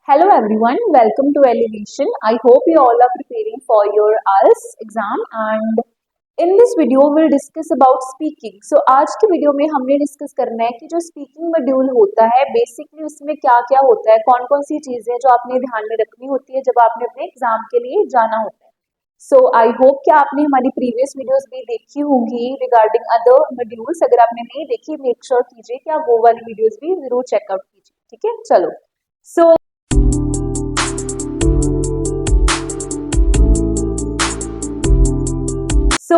Hello everyone, welcome to Elevation. I hope you all are preparing for your IELTS exam and in this video we'll discuss about speaking. So आज की video में हमने discuss करना है कि जो speaking module होता है बेसिकली उसमें क्या क्या होता है, कौन कौन सी चीजें जो आपने ध्यान में रखनी होती है जब आपने अपने एग्जाम के लिए जाना होता है. सो आई होप कि आपने हमारी प्रीवियस वीडियोस भी देखी होंगी रिगार्डिंग अदर मॉड्यूल्स. अगर आपने नहीं देखी मेक श्योर कीजिए कि आप वो वाली वीडियोस भी जरूर चेकआउट कीजिए. ठीक है, चलो. So so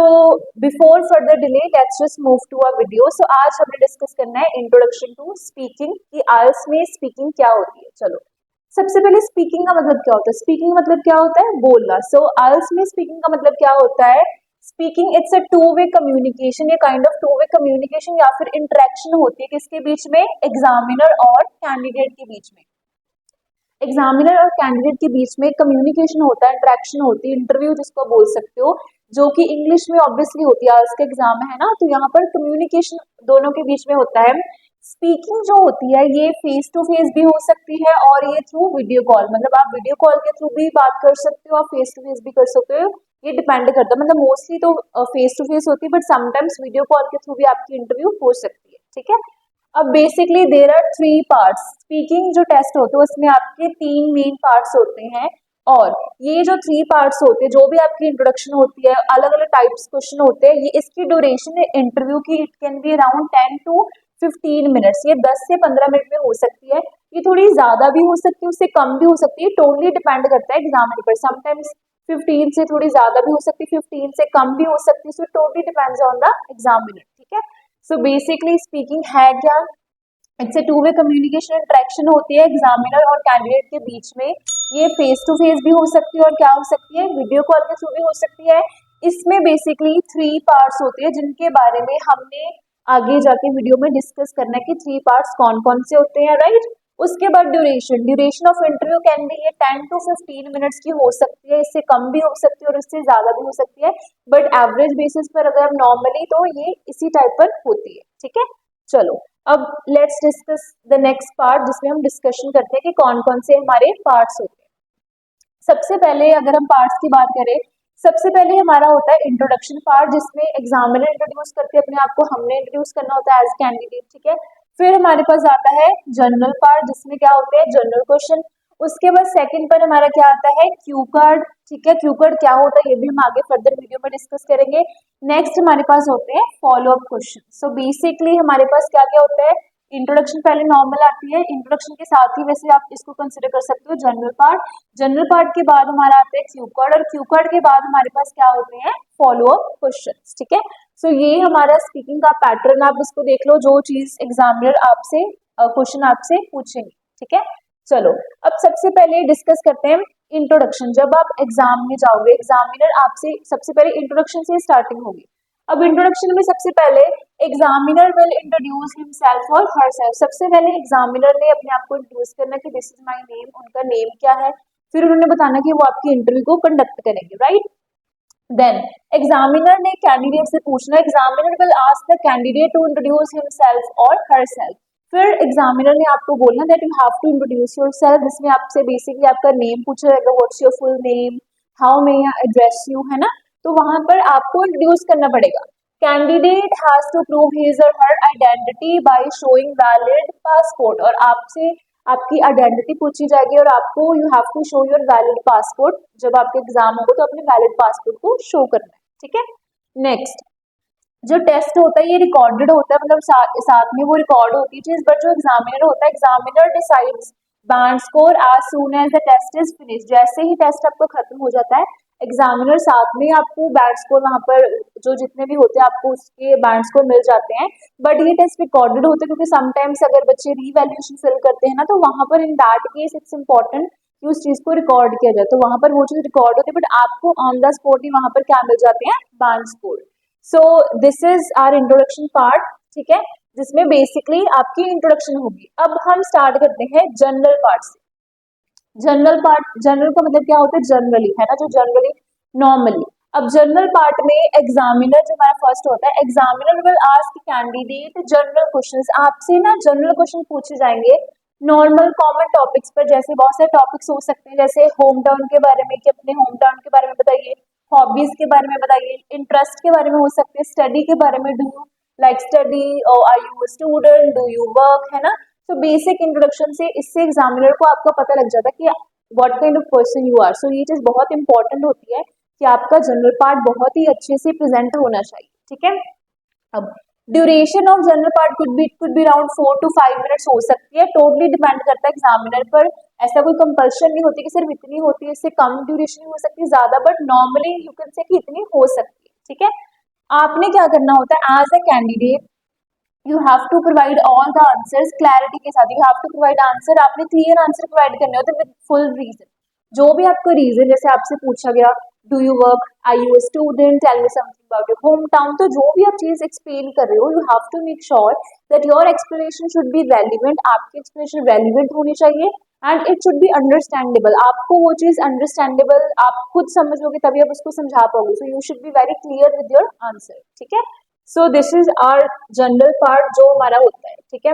before further delay let's just move to a video. सो आज हमें डिस्कस करना है इंट्रोडक्शन टू स्पीकिंग कि आइल्स में स्पीकिंग क्या होती है. चलो, सबसे पहले स्पीकिंग का मतलब क्या होता है. स्पीकिंग मतलब क्या होता है, बोलना. सो आइल्स में स्पीकिंग का मतलब क्या होता है. Speaking it's a two way communication, ये kind of two way communication या फिर इंटरेक्शन होती है किसके बीच में, एग्जामिनर और कैंडिडेट के बीच में. एग्जामिनर और कैंडिडेट के बीच में कम्युनिकेशन होता है, इंटरेक्शन होती है, इंटरव्यू जिसको बोल सकते हो, जो कि इंग्लिश में ऑब्वियसली होती है. आज का एग्जाम है ना, तो यहाँ पर कम्युनिकेशन दोनों के बीच में होता है. स्पीकिंग जो होती है ये फेस टू फेस भी हो सकती है और ये थ्रू वीडियो कॉल, मतलब आप वीडियो कॉल के थ्रू भी बात कर सकते हो, आप फेस टू फेस भी कर सकते हो. ये डिपेंड करता है, मतलब मोस्टली तो फेस टू फेस होती है बट समटाइम्स वीडियो कॉल के थ्रू भी आपकी इंटरव्यू हो सकती है. ठीक है. अब basically there are three parts. Speaking जो टेस्ट होते हैं उसमें आपके तीन मेन पार्ट्स होते हैं और ये जो थ्री पार्ट्स होते हैं, जो भी आपकी इंट्रोडक्शन होती है, अलग अलग टाइप्स क्वेश्चन होते हैं, ये इसकी ड्यूरेशन इंटरव्यू की it can be around 10 to 15 minutes. ये 10 से 15 मिनट में हो सकती है. ये थोड़ी ज्यादा भी हो सकती है, उससे कम भी हो सकती है, टोटली डिपेंड करता है एग्जामिनर पर. समटाइम्स 15 से थोड़ी ज्यादा भी हो सकती है, 15 से कम भी हो सकती है. So totally depends on the examiner. ठीक है. सो बेसिकली स्पीकिंग है क्या, it's a to way communication, interaction होती है एग्जामिनर और कैंडिडेट के बीच में. ये फेस टू फेस भी हो सकती है और क्या हो सकती है, वीडियो कॉल के थ्रू भी हो सकती है. इसमें बेसिकली थ्री पार्ट्स होते हैं जिनके बारे में हमने आगे जाके वीडियो में डिस्कस करना है कि थ्री पार्ट्स कौन कौन से होते हैं. राइट. उसके बाद duration of interview can be ये 10 to 15 मिनट्स की हो सकती है, इससे कम भी हो सकती है और इससे ज्यादा भी हो सकती है, बट एवरेज बेसिस पर अगर नॉर्मली तो ये इसी टाइप पर होती है. ठीक है. चलो, अब let's discuss the next part जिसमें हम डिस्कशन करते हैं कि कौन कौन से हमारे पार्ट्स होते हैं. सबसे पहले अगर हम पार्ट्स की बात करें, सबसे पहले हमारा होता है इंट्रोडक्शन पार्ट जिसमें एग्जामिनर इंट्रोड्यूस करते हैं अपने आप को, हमने इंट्रोड्यूस करना होता है एज कैंडिडेट. ठीक है. फिर हमारे पास आता है जनरल पार्ट जिसमें क्या होते हैं, जनरल क्वेश्चन. उसके बाद सेकंड पर हमारा क्या आता है, क्यू कार्ड. ठीक है. क्यू कार्ड क्या होता है ये भी हम आगे फर्दर वीडियो में डिस्कस करेंगे. नेक्स्ट हमारे पास होते हैं follow up question. So basically हमारे पास क्या क्या होता है, इंट्रोडक्शन पहले नॉर्मल आती है, इंट्रोडक्शन के साथ ही वैसे आप इसको कंसिडर कर सकते हो जनरल पार्ट. जनरल पार्ट के बाद हमारा आता है क्यू कार्ड और क्यू कार्ड के बाद हमारे पास क्या होते हैं, फॉलो अप क्वेश्चन. ठीक है. सो ये हमारा स्पीकिंग का पैटर्न, आप इसको देख लो, जो चीज एग्जामिनर आपसे क्वेश्चन आपसे पूछेंगे. ठीक है. चलो, अब सबसे पहले डिस्कस करते हैं इंट्रोडक्शन. जब आप एग्जाम में जाओगे एग्जामिनर आपसे सबसे पहले इंट्रोडक्शन से स्टार्टिंग होगी. अब इंट्रोडक्शन में सबसे पहले एग्जामिनर विल इंट्रोड्यूस हिमसेल्फ और हरसेल्फ. सबसे पहले एग्जामिनर ने अपने आप को इंट्रोड्यूस करना कि दिस इज माय नेम, उनका नेम क्या है, फिर उन्होंने बताना कि वो आपकी इंटरव्यू को कंडक्ट करेंगे. राइट. देन एग्जामिनर ने कैंडिडेट से पूछना, examiner will ask the candidate to introduce himself और हरसेल्फ. फिर एग्जामिनर ने आपको बोलना that you have to introduce yourself, जिसमें आपसे बेसिकली आपका नेम पूछा जाएगा, what's your full name, how may I address you, है ना. तो वहां पर आपको इंट्रोड्यूस करना पड़ेगा. Candidate has to prove his और her identity by showing valid passport, और आपसे आपकी आइडेंटिटी पूछी जाएगी और आपको you have to show your valid passport. जब आपके एग्जाम होगा तो अपने वैलिड पासपोर्ट को शो करना है. ठीक है. नेक्स्ट, जो टेस्ट होता है ये रिकॉर्डेड होता है, मतलब साथ में वो रिकॉर्ड होती है चीज, बट जो एग्जामिनर होता है, examiner decides band score as soon as the test is finish. जैसे ही टेस्ट आपका खत्म हो जाता है एग्जामिनर साथ में आपको बैंड स्कोर, वहां पर जो जितने भी होते हैं आपको उसके बैंड स्कोर मिल जाते हैं. बट ये टेस्ट रिकॉर्डेड होते हैं क्योंकि समटाइम्स अगर बच्चे रीवैल्यूएशन फिल करते हैं ना, तो वहां पर in that case it's important कि उस चीज को रिकॉर्ड किया जाए. तो वहां पर वो चीज रिकॉर्ड होती है, बट आपको ऑन द स्पॉट ही वहां पर क्या मिल जाते हैं, band score. So this is our introduction part. ठीक है. जिसमें बेसिकली आपकी इंट्रोडक्शन होगी. अब हम स्टार्ट करते हैं जनरल पार्ट से. जनरल पार्ट, जनरल का मतलब क्या होता है, जनरली, है ना, जो जनरली नॉर्मली. अब जनरल पार्ट में एग्जामिनर जो हमारा फर्स्ट होता है, examiner will ask candidate general questions. आपसे ना जनरल क्वेश्चन पूछे जाएंगे नॉर्मल कॉमन टॉपिक्स पर, जैसे बहुत सारे टॉपिक्स हो सकते हैं, जैसे होम टाउन के बारे में कि अपने होम टाउन के बारे में बताइए, हॉबीज के बारे में बताइए, इंटरेस्ट के बारे में हो सकते हैं, स्टडी के बारे में, do you like study, are you student, do you work, है ना। तो बेसिक इंट्रोडक्शन से इससे एग्जामिनर को आपका पता लग जाता है कि what kind of person you are. So ये चीज बहुत इंपॉर्टेंट होती है कि आपका जनरल पार्ट बहुत ही अच्छे से प्रेजेंट होना चाहिए, ठीक है। अब duration of general part could be around 4 to 5 minutes हो सकती है, टोटली डिपेंड करता है एग्जामिनर पर। ऐसा कोई कंपल्शन नहीं होती कि सिर्फ इतनी होती है, इससे कम ड्यूरेशन हो सकती है, ज्यादा, but normally you can say कि इतनी हो सकती है, ठीक है। आपने क्या करना होता है as a candidate, you have to provide all the answers clarity के साथ। You have to provide answer, आपने क्लियर आंसर प्रोवाइड करने होते विद फुल रीजन। जो भी आपका रीजन, जैसे आपसे पूछा गया do you work, I you student, tell me something about your home town, तो जो भी आप चीज एक्सप्लेन कर रहे हो, you have to make sure that your explanation should be relevant, आपकी एक्सप्लेनेशन रेलिवेंट होनी चाहिए, and it should be understandable. आपको वो चीज अंडरस्टैंडेबल आप खुद समझोगे तभी आप उसको समझा पाओगे। So you should be very clear with your answer, ठीक है। So this is our general part जो हमारा होता है, ठीक है।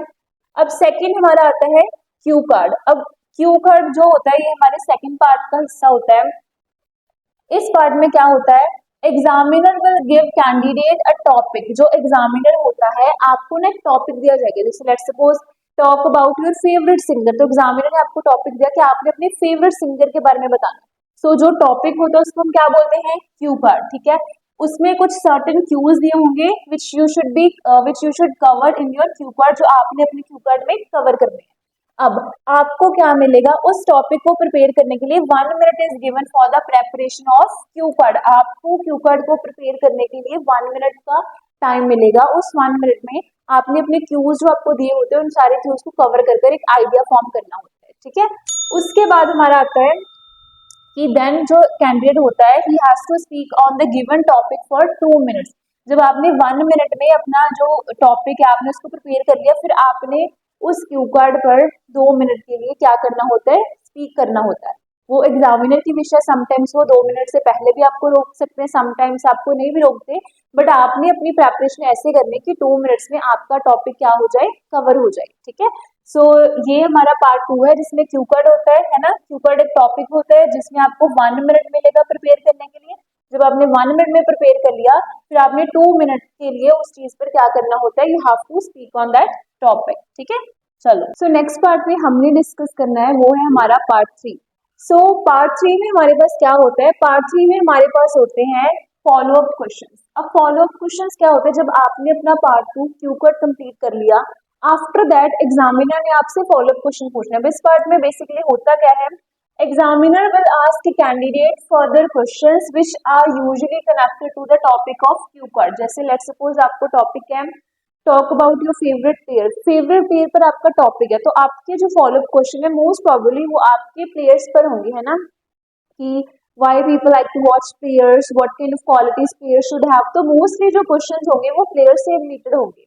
अब सेकंड हमारा आता है क्यू कार्ड। अब क्यू कार्ड जो होता है ये हमारे सेकंड पार्ट का हिस्सा होता है। इस पार्ट में क्या होता है, examiner will give candidate a topic. जो एग्जामिनर होता है आपको ना एक टॉपिक दिया जाएगा, जैसे let's suppose talk about your favourite singer, तो एग्जामिनर ने आपको टॉपिक दिया कि आपने अपने फेवरेट सिंगर के बारे में बताना। सो जो टॉपिक होता है उसको हम क्या बोलते हैं, क्यू कार्ड, ठीक है। उसमें कुछ सर्टेन क्यूज दिए होंगे which you should cover in your Q card, जो आपने अपने क्यू कार्ड में कवर करने हैं। अब आपको क्या मिलेगा, उस टॉपिक को प्रिपेयर करने के लिए 1 minute is given for the preparation of cue card. आपको क्यू कार्ड को प्रिपेयर करने के लिए 1 मिनट का टाइम मिलेगा। उस 1 मिनट में आपने अपने क्यूज जो आपको दिए होते हैं उन सारे क्यूज को कवर कर एक आइडिया फॉर्म करना होता है, ठीक है। उसके बाद हमारा आता है कि देन जो कैंडिडेट होता है he has to speak on the given topic for 2 minutes. जब आपने 1 मिनट में अपना जो टॉपिक है आपने उसको प्रिपेयर कर लिया, फिर आपने उस क्यू कार्ड पर 2 मिनट के लिए क्या करना होता है, स्पीक करना होता है। वो एग्जामिनर की विषय, समटाइम्स वो 2 मिनट से पहले भी आपको रोक सकते हैं, समटाइम्स आपको नहीं भी रोकते, बट आपने अपनी प्रेपरेशन ऐसे करनी कि 2 मिनट्स में आपका टॉपिक क्या हो जाए, कवर हो जाए, ठीक है। सो ये हमारा पार्ट 2 है जिसमें क्यू कार्ड होता है ना। क्यू कार्ड एक टॉपिक होता है जिसमें आपको 1 मिनट मिलेगा प्रिपेयर करने के लिए। जब आपने 1 मिनट में प्रिपेयर कर लिया, फिर आपने 2 मिनट के लिए उस चीज पर क्या करना होता है, you have to speak on that topic, ठीक है। चलो, सो नेक्स्ट पार्ट में हमने डिस्कस करना है वो है हमारा पार्ट 3। सो पार्ट 3 में हमारे पास क्या होता है, पार्ट 3 में हमारे पास होते हैं फॉलो अप क्वेश्चंस। अब फॉलो अप क्वेश्चंस क्या होते हैं, जब आपने अपना पार्ट 2 क्यू कार्ड कंप्लीट कर लिया, आफ्टर दैट एग्जामिनर ने आपसे फॉलो अप क्वेश्चन पूछना है। इस पार्ट में बेसिकली होता क्या है, examiner will ask candidate further questions which are usually connected to the topic of cue card. जैसे लेट्स सपोज आपको टॉपिक है talk about your favourite player, favourite player पर आपका टॉपिक है, तो आपके जो फॉलो अप क्वेश्चन है मोस्ट प्रोबेबली वो आपके प्लेयर्स पर होंगे, है ना, कि why people like to watch players, what kind of qualities players should have. तो मोस्टली जो क्वेश्चंस होंगे वो प्लेयर से रिलेटेड होंगे।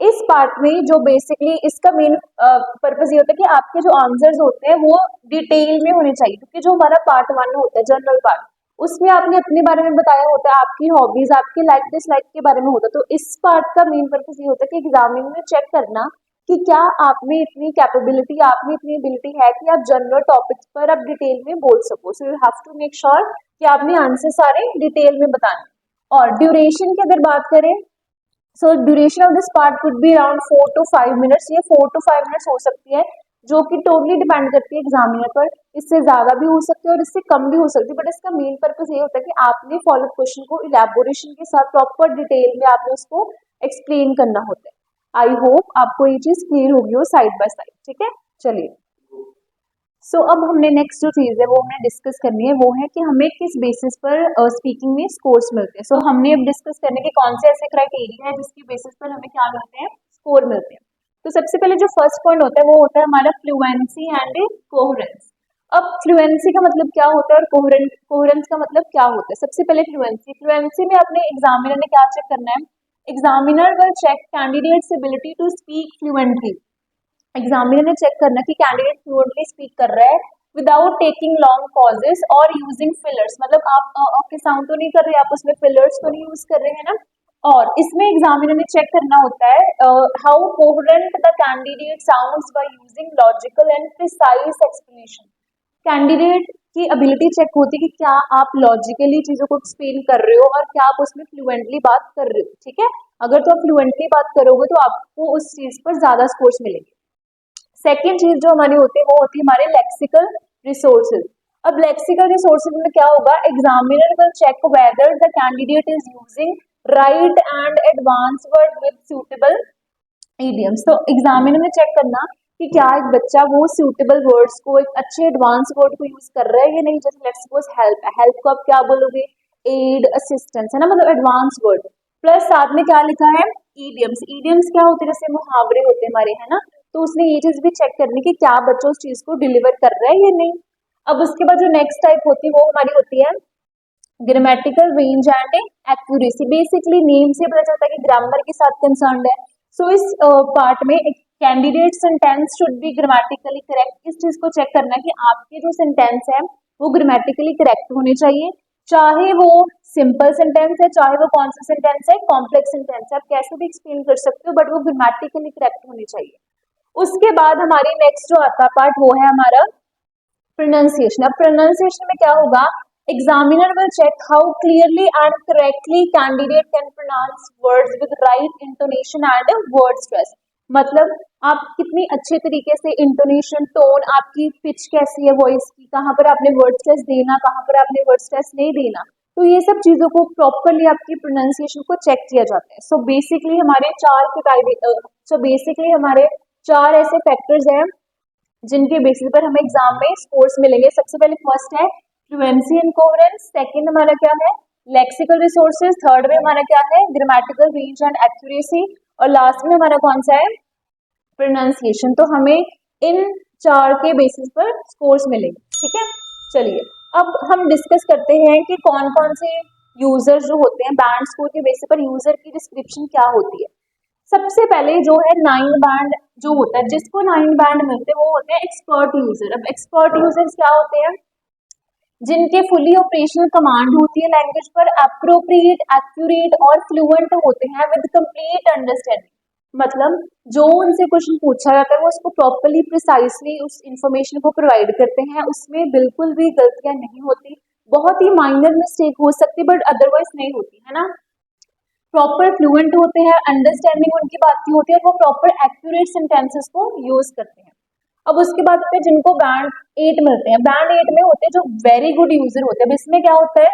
इस पार्ट में जो बेसिकली इसका मेन पर्पज ये होता है कि आपके जो आंसर्स होते हैं वो डिटेल में होने चाहिए, क्योंकि जो हमारा पार्ट 1 होता है जनरल पार्ट, उसमें आपने अपने बारे में बताया होता है, आपकी हॉबीज, आपके लाइक डिसलाइक के बारे में होता है। तो इस पार्ट का मेन पर्पज ये होता है कि एग्जामिनर में चेक करना कि क्या आप में इतनी कैपेबिलिटी, आप में इतनी एबिलिटी है कि आप जनरल टॉपिक्स पर आप डिटेल में बोल सको। So you have to make sure कि आपने आंसर सारे डिटेल में बताने। और ड्यूरेशन की अगर बात करें, so duration of this part could be around 4 to 5 minutes. ये 4 to 5 मिनट्स हो सकती है, जो कि टोटली डिपेंड करती है एग्जामिनर पर। इससे ज्यादा भी हो सकती है और इससे कम भी हो सकती है, बट इसका मेन पर्पज ये होता है कि आपने फॉलो क्वेश्चन को इलेबोरेशन के साथ प्रॉपर डिटेल में आपने उसको एक्सप्लेन करना होता है। आई होप आपको ये चीज क्लियर होगी हो साइड बाय साइड, ठीक है। चलिए, सो अब हमने नेक्स्ट जो चीज है वो हमने डिस्कस करनी है, वो है कि हमें किस बेसिस पर स्पीकिंग में स्कोर्स मिलते हैं। सो हमने अब डिस्कस करने के कौन से ऐसे क्राइटेरिया है जिसकी बेसिस पर हमें क्या मिलते हैं, स्कोर मिलते हैं। तो सबसे पहले जो फर्स्ट पॉइंट होता है वो होता है हमारा फ्लुएंसी एंड कोहेरेंस। अब फ्लुएंसी का मतलब क्या होता है और कोहेरेंस का मतलब क्या होता है। सबसे पहले फ्लुएंसी में अपने एग्जामिनर ने क्या चेक करना है, examiner will check candidates ability to speak fluently. Examiner ने चेक करना कि कैंडिडेट फ्लुएंटली स्पीक कर रहा है विदाउट टेकिंग लॉन्ग पॉजेस और यूजिंग फिलर्स। मतलब आप आपके साउंड तो नहीं कर रहे, आप उसमें फिलर्स तो नहीं यूज कर रहे हैं ना। और इसमें एग्जामिनर ने चेक करना होता है how coherent the candidate sounds by using logical and precise explanation. Candidate की एबिलिटी चेक होती है कि क्या आप लॉजिकली चीजों को एक्सप्लेन कर रहे हो और क्या आप उसमें फ्लुएंटली बात कर रहे हो। ठीक है, अगर तो आप फ्लुएंटली बात करोगे तो आपको उस चीज पर ज्यादा स्कोर्स मिलेंगे। सेकेंड चीज जो हमारी होती है वो होती है हमारे लेक्सिकल रिसोर्सेज। अब लेक्सिकल रिसोर्सेज में क्या होगा, examiner will check whether the candidate is using right and advance word with suitable idioms. तो एग्जामिनर ने चेक करना कि क्या एक बच्चा वो सूटेबल वर्ड्स को, एक अच्छे एडवांस वर्ड को यूज कर रहा है या नहीं। जैसे लेट्स सपोज हेल्प है, हेल्प को आप क्या बोलोगे, एड, असिस्टेंस, है ना, मतलब एडवांस वर्ड। प्लस साथ में क्या लिखा है, ईडियम्स। ईडियम्स क्या होते हैं, जैसे मुहावरे होते हैं हमारे, है ना। तो उसने ये चीज भी चेक करनी कि क्या बच्चा उस चीज को डिलीवर कर रहा है या नहीं। अब उसके बाद जो नेक्स्ट टाइप होती है वो हमारी होती है grammatical range and accuracy. Basically name से पता चलता है कि ग्रामर के साथ कंसर्न्ड है। सो इस पार्ट में candidate sentence should be grammatically correct. इस चीज को चेक करना है कि आपके जो सेंटेंस है वो ग्रामेटिकली करेक्ट होने चाहिए, चाहे वो सिंपल सेंटेंस है, चाहे वो कौन सा सेंटेंस है, कॉम्प्लेक्स सेंटेंस है, आप कैसे भी एक्सप्लेन कर सकते हो, बट वो ग्रामेटिकली करेक्ट होनी चाहिए। उसके बाद हमारी नेक्स्ट जो आता पार्ट वो है हमारा प्रोनाउंसिएशन। अब प्रोनाउंसिएशन में क्या होगा, examiner will check how clearly and correctly candidate can pronounce words with right intonation and word stress. मतलब आप कितनी अच्छे तरीके से इंटोनेशन, टोन, आपकी पिच कैसी है वॉइस की, कहाँ पर आपने वर्ड स्ट्रेस देना, कहाँ पर आपने वर्ड स्ट्रेस नहीं देना। तो ये सब चीजों को प्रॉपरली आपकी प्रोनाउंसिएशन को चेक किया जाता है। सो बेसिकली हमारे चार ऐसे फैक्टर्स हैं जिनके बेसिस पर हमें एग्जाम में स्कोर्स मिलेंगे। सबसे पहले फर्स्ट है फ्लुएंसी एंड कोहेरेंस, सेकंड हमारा क्या है लेक्सिकल रिसोर्सेज, थर्ड में हमारा क्या है ग्रामेटिकल रेंज एंड एक्यूरेसी, और लास्ट में हमारा कौन सा है प्रोनाउंसिएशन। तो हमें इन चार के बेसिस पर स्कोर्स मिलेंगे। ठीक है, चलिए अब हम डिस्कस करते हैं कि कौन कौन से यूजर जो होते हैं बैंड स्कोर के बेसिस पर यूजर की डिस्क्रिप्शन क्या होती है। सबसे पहले जो है 9 बैंड जो होता है, जिसको 9 बैंड मिलते हैं वो होते हैं एक्सपर्ट यूजर। अब एक्सपर्ट यूजर्स क्या होते हैं, जिनके फुली ऑपरेशनल कमांड होती है लैंग्वेज पर, अप्रोप्रिएट, एक्यूरेट और फ्लुएंट होते हैं विद कंप्लीट अंडरस्टैंडिंग। मतलब जो उनसे क्वेश्चन पूछा जाता है वो उसको प्रॉपरली प्रिसाइसली उस इंफॉर्मेशन को प्रोवाइड करते हैं, उसमें बिल्कुल भी गलतियां नहीं होती। बहुत ही माइनर मिस्टेक हो सकती बट अदरवाइज नहीं होती, है ना। प्रॉपर फ्लुएंट होते हैं, अंडरस्टैंडिंग उनकी बात की होती है और वो प्रॉपर एक्यूरेट सेंटेंसेस को यूज करते हैं। अब उसके बाद होते हैं जिनको बैंड 8 मिलते हैं। बैंड 8 में होते हैं जो वेरी गुड यूजर होते हैं। अब इसमें क्या होता है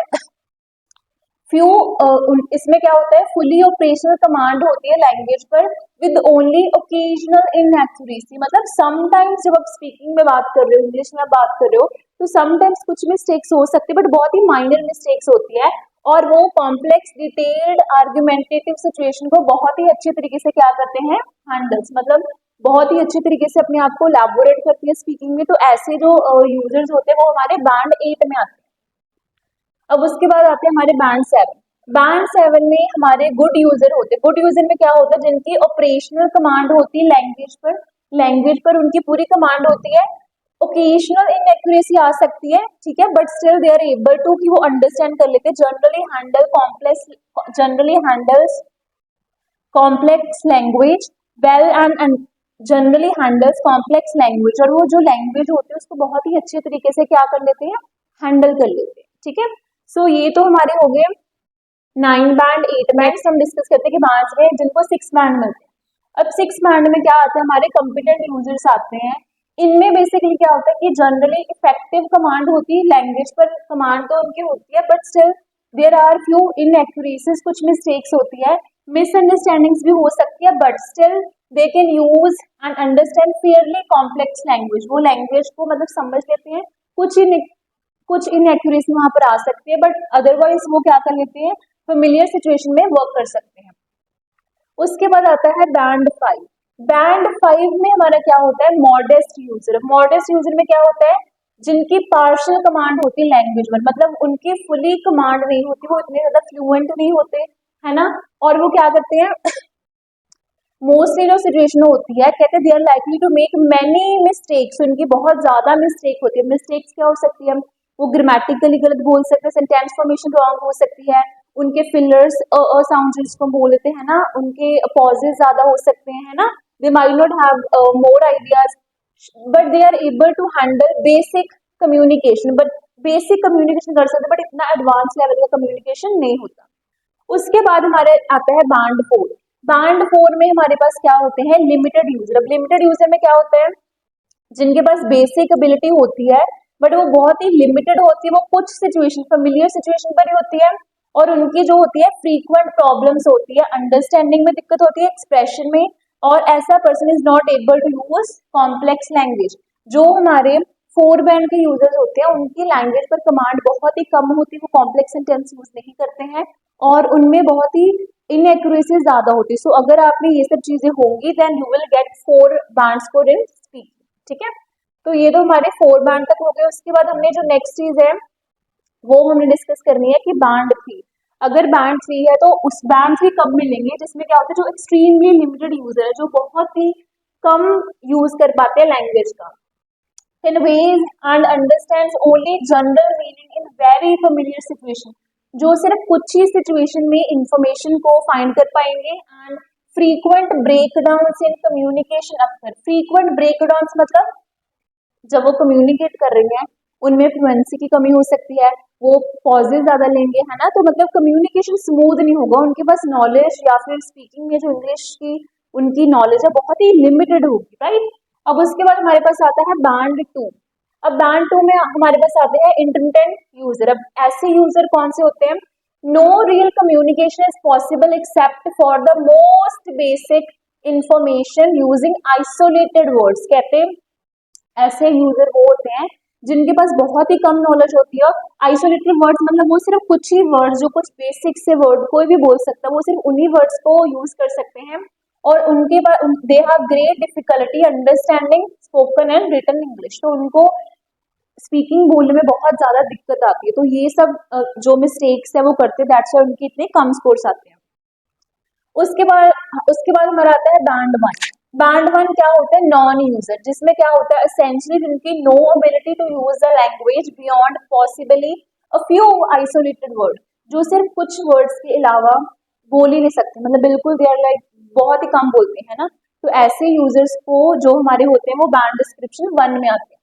इसमें क्या होता है फुली ऑपरेशनल कमांड होती है लैंग्वेज पर विद ओनली ओकेजनल इनएक्यूरेसी। मतलब समटाइम्स जब आप स्पीकिंग में बात कर रहे हो, इंग्लिश में आप बात कर रहे हो, तो समटाइम्स कुछ मिस्टेक्स हो सकती है बट बहुत ही माइनर मिस्टेक्स होती है, और वो कॉम्प्लेक्स डिटेल्ड आर्गुमेंटेटिव सिचुएशन को बहुत ही अच्छे तरीके से क्या करते हैं हैंडल्स, मतलब बहुत ही अच्छे तरीके से अपने आप को एलैबोरेट करती है स्पीकिंग में। तो ऐसे जो यूजर्स होते हैं वो हमारे बैंड 8 में आते हैं। अब उसके बाद आते हैं हमारे बैंड 7। बैंड 7 में हमारे गुड यूजर होते हैं। गुड यूजर में क्या होता है, जिनकी ऑपरेशनल कमांड होती है लैंग्वेज पर उनकी पूरी कमांड होती है। ओकेजनल इनएक्यूरेसी आ सकती है, ठीक है, but still they are able to कि वो अंडरस्टैंड कर लेते हैं। Generally handles complex language well and generally handles complex language, और वो जो लैंग्वेज होती है उसको बहुत ही अच्छे तरीके से क्या कर लेते हैं हैंडल कर लेते हैं। ठीक है, सो ये तो हमारे हो गए 9 बैंड 8 बैंड। हम डिस्कस करते हैं कि बैंड्स में जिनको 6 बैंड मिलते हैं। अब 6 बैंड में क्या आता है, हमारे कॉम्पिटेंट यूजर्स आते हैं। इनमें बेसिकली क्या होता है कि जनरली इफेक्टिव कमांड होती है लैंग्वेज पर, कमांड तो उनकी होती है but still there are few inaccuracies, कुछ मिस्टेक्स होती है, मिसअंडरस्टैंडिंग्स भी हो सकती है, but still they can use and understand fairly complex language. वो लैंग्वेज को मतलब समझ लेते हैं। कुछ इनएक्यूरेसी वहां पर आ सकती है बट अदरवाइज वो क्या कर लेते हैं फेमिलियर सिचुएशन में वर्क कर सकते हैं। उसके बाद आता है बैंड 5। बैंड 5 में हमारा क्या होता है मॉडेस्ट यूजर। मॉडेस्ट यूजर में क्या होता है, जिनकी पार्शियल कमांड होती है लैंग्वेज में, मतलब उनकी फुली कमांड नहीं होती, वो इतने ज्यादा फ्लुएंट नहीं होते, है ना, और वो क्या करते हैं मोस्टली जो सिचुएशन होती है कहते हैं they are likely to make many mistakes, उनकी बहुत ज्यादा मिस्टेक होती है। मिस्टेक्स क्या हो सकती है, वो ग्रामेटिकली गलत बोल सकते हैं, सेंटेंस फॉर्मेशन रॉन्ग हो सकती है, उनके फिलर्स साउंड जिसको हम बोल देते हैं ना, उनके पॉजेज ज्यादा हो सकते हैं, है ना, they might not have more ideas, but they are able to handle basic communication, but basic communication कर सकते, बट इतना एडवांस लेवल का कम्युनिकेशन नहीं होता। उसके बाद हमारे आता है बैंड फोर। बैंड फोर में हमारे पास क्या होते हैं, लिमिटेड यूजर। अब लिमिटेड यूजर में क्या होता है, जिनके पास बेसिक एबिलिटी होती है बट वो बहुत ही लिमिटेड होती है, वो कुछ सिचुएशन, फेमिलियर सिचुएशन पर ही होती है, और उनकी जो होती है फ्रीक्वेंट प्रॉब्लम्स होती है, अंडरस्टैंडिंग में दिक्कत होती है, एक्सप्रेशन में, और ऐसा person is not able to use complex language. जो हमारे फोर बैंड के यूजर्स होते हैं उनकी लैंग्वेज पर कमांड बहुत ही कम होती है, वो कॉम्प्लेक्स सेंटेंस यूज नहीं करते हैं, और उनमें बहुत ही इनएक्यूरेसी ज्यादा होती है। सो अगर आप में ये सब चीजें होंगी then you will get four band score in speaking, ठीक है। तो ये तो हमारे फोर बैंड तक हो गए। उसके बाद हमने जो नेक्स्ट चीज है वो हमने डिस्कस करनी है कि बैंड थ्री। अगर बैंड थ्री है तो उस बैंड थ्री कब मिलेंगे, जिसमें क्या होता है, जो एक्सट्रीमली लिमिटेड यूजर है, जो बहुत ही कम यूज कर पाते हैं लैंग्वेज का, conveys and understands only general meaning in very familiar situation, जो सिर्फ कुछ ही सिचुएशन में इंफॉर्मेशन को फाइंड कर पाएंगे, and frequent breakdowns in communication अक्सर। फ्रीक्वेंट ब्रेकडाउन्स मतलब जब वो कम्युनिकेट कर रही हैं उनमें फ्लुएंसी की कमी हो सकती है, वो पॉजेज ज्यादा लेंगे, है ना, तो मतलब कम्युनिकेशन स्मूथ नहीं होगा, उनके पास नॉलेज या फिर स्पीकिंग में जो इंग्लिश की उनकी नॉलेज है बहुत ही लिमिटेड होगी, राइट। अब उसके बाद हमारे पास आता है बैंड टू। अब बैंड टू में हमारे पास आते हैं इंटरमिटेंट यूजर। अब ऐसे यूजर कौन से होते हैं, no real communication is possible except for the most basic information using isolated words. कहते हैं ऐसे यूजर वो होते हैं जिनके पास बहुत ही कम नॉलेज होती है। आइसोलेटेड वर्ड्स मतलब वो सिर्फ कुछ ही वर्ड्स, जो कुछ बेसिक से वर्ड कोई भी बोल सकता है, वो सिर्फ उन्हीं वर्ड्स को यूज कर सकते हैं, और उनके पास they have great difficulty understanding spoken and written English. तो उनको स्पीकिंग बोलने में बहुत ज्यादा दिक्कत आती है। तो ये सब जो मिस्टेक्स है वो करते हैं, दैट्स व्हाई उनके इतने कम स्कोर्स आते हैं। उसके बाद हमारा आता है बैंड वन। बैंड वन क्या होता है, नॉन यूजर, जिसमें क्या होता है एसेंशियली जिनकी no ability to use the language beyond possibly a few isolated word, जो सिर्फ कुछ वर्ड्स के अलावा बोल ही नहीं सकते, मतलब बिल्कुल दे आर लाइक बहुत ही कम बोलते हैं ना। तो ऐसे यूजर्स को जो हमारे होते हैं वो बैंड डिस्क्रिप्शन वन में आते हैं।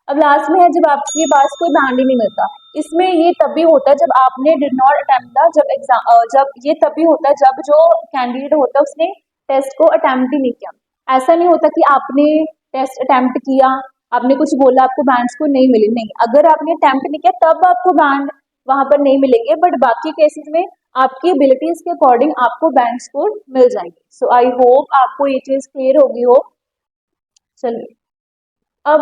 अब लास्ट में है जब आपके पास कोई बैंड ही नहीं मिलता। इसमें ये तभी होता है जब आपने डिड नॉट अटेम्प्ट द, जब एग्जाम, जब ये तभी होता है जब जो कैंडिडेट होता है उसने टेस्ट को अटेम्प्ट ही नहीं किया। ऐसा नहीं होता कि आपने टेस्ट अटेम्प्ट किया, आपने कुछ बोला, आपको बैंड स्कोर नहीं मिली, नहीं, अगर आपने अटेम्प्ट नहीं किया तब आपको बैंड वहां पर नहीं मिलेंगे, बट बाकी केसेस में आपकी एबिलिटीज के अकॉर्डिंग आपको बैंड स्कोर मिल जाएंगे। सो आई होप आपको ये चीज क्लियर होगी हो। चलिए अब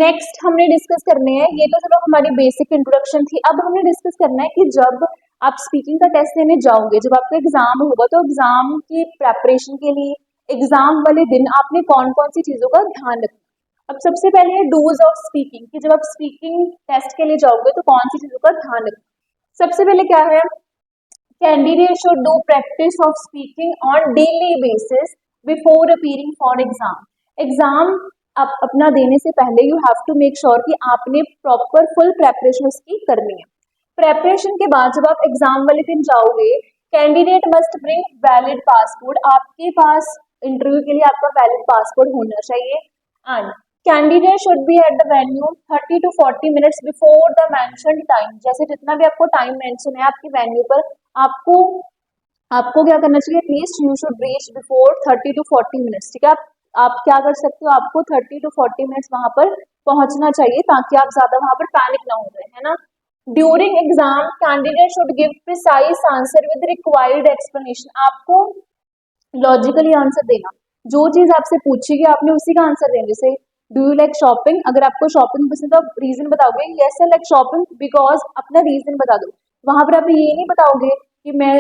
नेक्स्ट हमने डिस्कस करने हैं, ये तो चलो हमारी बेसिक इंट्रोडक्शन थी। अब हमने डिस्कस करना है कि जब आप स्पीकिंग का टेस्ट देने जाओगे, जब आपका एग्जाम होगा, तो एग्जाम की प्रेपरेशन के लिए एग्जाम वाले दिन आपने कौन कौन सी चीजों का ध्यान रखना। अब सबसे पहले है डूज ऑफ स्पीकिंग, कि जब आप स्पीकिंग टेस्ट के लिए जाओगे तो कौन सी चीजों का ध्यान रखना। सबसे पहले क्या है, candidate should do practice of speaking on daily basis before appearing for exam. Exam आप अपना देने से पहले you have to make sure कि आपने प्रॉपर फुल प्रेपरेशन उसकी करनी है। प्रेपरेशन के बाद जब आप एग्जाम वाले दिन जाओगे, candidate must bring valid passport. आपके पास इंटरव्यू के लिए आपका वैलिड पासपोर्ट होना चाहिए, and candidate should be at the venue 30 to 40 minutes before the mentioned time. जैसे जितना भी आपको टाइम मेंशन है आपकी वेन्यू पर, आपको आपको क्या करना चाहिए, at least you should reach before 30 to 40 minutes, ठीक है। आप क्या कर सकते हो, आपको 30 to 40 मिनट्स वहां पर पहुंचना चाहिए ताकि आप ज्यादा वहां पर पैनिक ना हो जाए, है ना। During exam candidate should give precise answer with required explanation. आपको लॉजिकली आंसर देना, जो चीज आपसे पूछेगी आपने उसी का आंसर देना। जैसे डू यू लाइक शॉपिंग, अगर आपको शॉपिंग पसंद है तो आप रीजन बताओगे, yes I like shopping because, अपना रीजन बता दो। वहां पर आप ये नहीं बताओगे कि मैं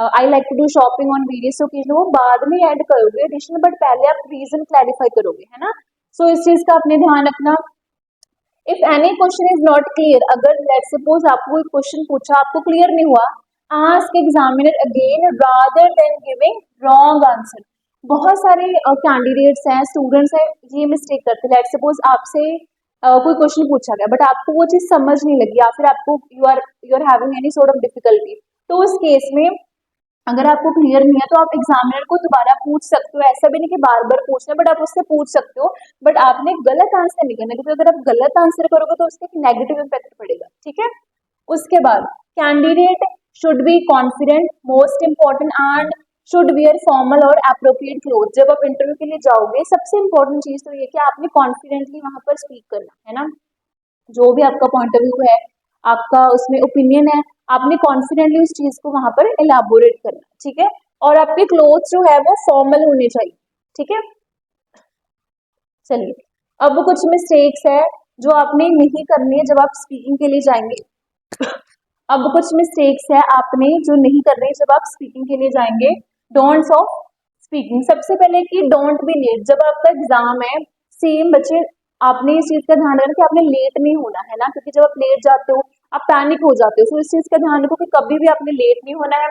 I like to do shopping on various occasion, वो बाद में ऐड करोगे एडिशनल, बट पहले आप रीजन क्लैरिफाई करोगे, है ना। सो इस चीज का आपने ध्यान रखना। If any question is not clear, अगर लेट सपोज आपको एक क्वेश्चन पूछा आपको क्लियर नहीं हुआ, ask examiner again rather than giving wrong answer. बहुत सारे कैंडिडेट्स हैं, स्टूडेंट्स हैं, ये मिस्टेक करते हैं। लेट सपोज आपसे कोई क्वेश्चन पूछा गया बट आपको वो चीज समझ नहीं लगी या फिर आपको you are having any sort of difficulty, तो उस केस में अगर आपको क्लियर नहीं है तो आप एग्जामिनर को दोबारा पूछ सकते हो। ऐसा भी नहीं कि बार बार पूछना, बट आप उससे पूछ सकते हो, बट आपने गलत आंसर नहीं करना, क्योंकि अगर आप गलत आंसर करोगे तो उसका एक नेगेटिव इम्पैक्ट पड़ेगा। ठीक है, उसके बाद candidate should be confident, most important, and should wear formal और अप्रोप्रिएट क्लोथ। जब आप इंटरव्यू के लिए जाओगे सबसे इंपॉर्टेंट चीज तो ये कि आपने कॉन्फिडेंटली वहां पर स्पीक करना है ना, जो भी आपका पॉइंट ऑफ व्यू है, आपका उसमें ओपिनियन है, आपने कॉन्फिडेंटली उस चीज को वहां पर एलाबोरेट करना है। ठीक है, और आपके क्लोथ्स जो है वो फॉर्मल होने चाहिए। ठीक है, चलिए अब कुछ मिस्टेक्स है जो आपने नहीं करनी है जब आप स्पीकिंग के लिए जाएंगे। अब कुछ मिस्टेक्स है आपने जो नहीं करनी है जब आप स्पीकिंग के लिए जाएंगे। डोंट्स ऑफ स्पीकिंग, सबसे पहले कि डोंट बी लेट। जब आपका एग्जाम है, सेम बच्चे, आपने इस चीज का ध्यान रखना कि आपने लेट नहीं होना है ना, क्योंकि जब आप लेट जाते हो आप पैनिक हो जाते हो। तो इस चीज का ध्यान रखो कि कभी भी आपने लेट नहीं होना है।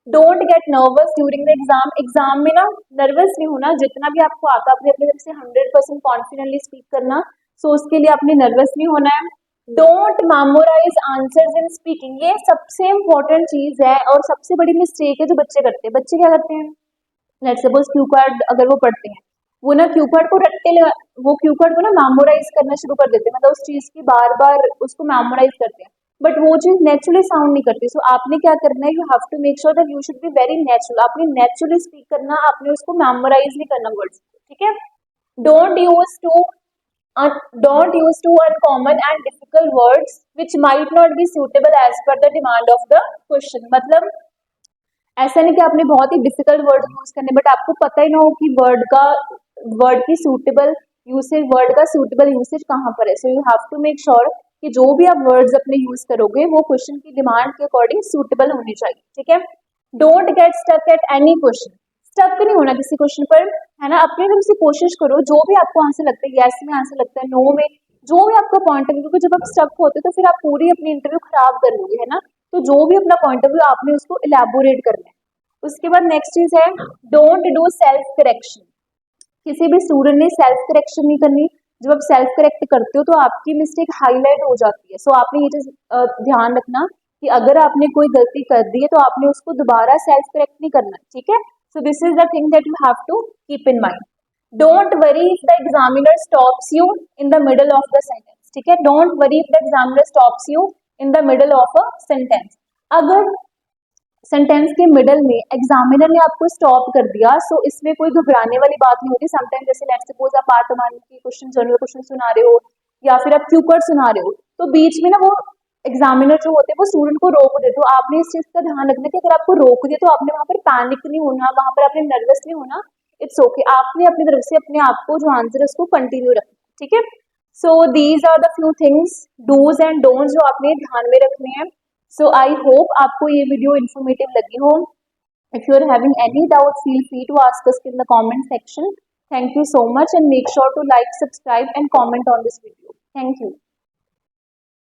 Don't gate nervous during the exam, exam में ना नर्वस नहीं होना, जितना भी आपको आता है अपने अपने तरफ से 100% कॉन्फिडेंटली स्पीक करना। सो उसके लिए आपने नर्वस नहीं होना है। Don't memorise answers in speaking, ये सबसे इंपॉर्टेंट चीज है और सबसे बड़ी मिस्टेक है जो बच्चे करते हैं। बच्चे क्या करते हैं, लेट्स सपोज क्यू कार्ड अगर वो पढ़ते हैं, वो ना क्यू कार्ड को रट्टे लगा, वो क्यू कार्ड को ना मेमोराइज करना शुरू कर देते हैं, मतलब उस चीज की बार बार उसको मेमोराइज करते हैं, बट वो चीज नेचुरली साउंड नहीं करती। सो आपने क्या करना है, you have to make sure that you should be very natural, आपने नेचुरली स्पीक करना, आपने उसको मेमोराइज नहीं करना वर्ड्स। ठीक है, don't use too don't use too uncommon and difficult words which might not be suitable as per the demand of the question। मतलब ऐसा नहीं कि आपने बहुत ही डिफिकल्ट वर्ड यूज करने, बट आपको पता ही ना हो कि वर्ड की सूटेबल यूसेज, वर्ड का सूटेबल यूसेज कहाँ पर है। So you have to make sure कि जो भी आप वर्ड्स अपने यूज करोगे वो क्वेश्चन की डिमांड के अकॉर्डिंग सूटेबल होने चाहिए। ठीक है, don't get stuck at any question, stuck नहीं होना किसी क्वेश्चन पर, है ना। अपने तरफ से कोशिश करो, जो भी आपको आंसर लगता है, यस में आंसर लगता है, नो में, जो भी आपका पॉइंट ऑफ व्यू, क्योंकि जब आप स्टक होते हो तो फिर आप पूरी अपनी इंटरव्यू खराब कर लोगे, है ना। तो जो भी अपना पॉइंट ऑफ व्यू आपने उसको इलेबोरेट करना है। उसके बाद नेक्स्ट चीज है, डोंट डू सेल्फ करेक्शन। किसी भी स्टूडेंट ने सेल्फ करेक्शन नहीं करनी। जब आप सेल्फ करेक्ट करते हो तो आपकी मिस्टेक हाईलाइट हो जाती है। सो आपने ये चीज ध्यान रखना कि अगर आपने कोई गलती कर दी है तो आपने उसको दोबारा सेल्फ करेक्ट नहीं करना। ठीक है, so this is the thing that you have to keep in mind. Don't worry if the examiner stops you in the middle of the sentence. ठीक है, don't worry if the examiner stops you in the middle of a sentence. अगर sentence के middle में examiner ने आपको stop कर दिया, सो इसमें कोई घबराने वाली बात नहीं होती। समटाइम जैसे लेट्स सपोज आप पार्ट वन की क्वेश्चन, जनरल क्वेश्चन सुना रहे हो या फिर आप क्यू कार्ड सुना रहे हो, तो बीच में ना वो एग्जामिनर जो होते हैं वो स्टूडेंट को रोक देते। तो आपने इस चीज का ध्यान रखना कि अगर आपको रोक दिया तो आपने वहां पर पैनिक नहीं होना, वहां पर आपने नर्वस नहीं होना। इट्स ओके, आपने अपनी तरफ से अपने आप को जो आंसर है उसको कंटिन्यू रखना। ठीक है, so these are the few things, dos and don'ts, जो आपने ध्यान में रखने हैं। सो आई होप आपको ये वीडियो इन्फॉर्मेटिव लगी हो। If you are having any doubt, feel free to ask us in the comment section. Thank you so much and make sure to like, subscribe and comment on this video. Thank you.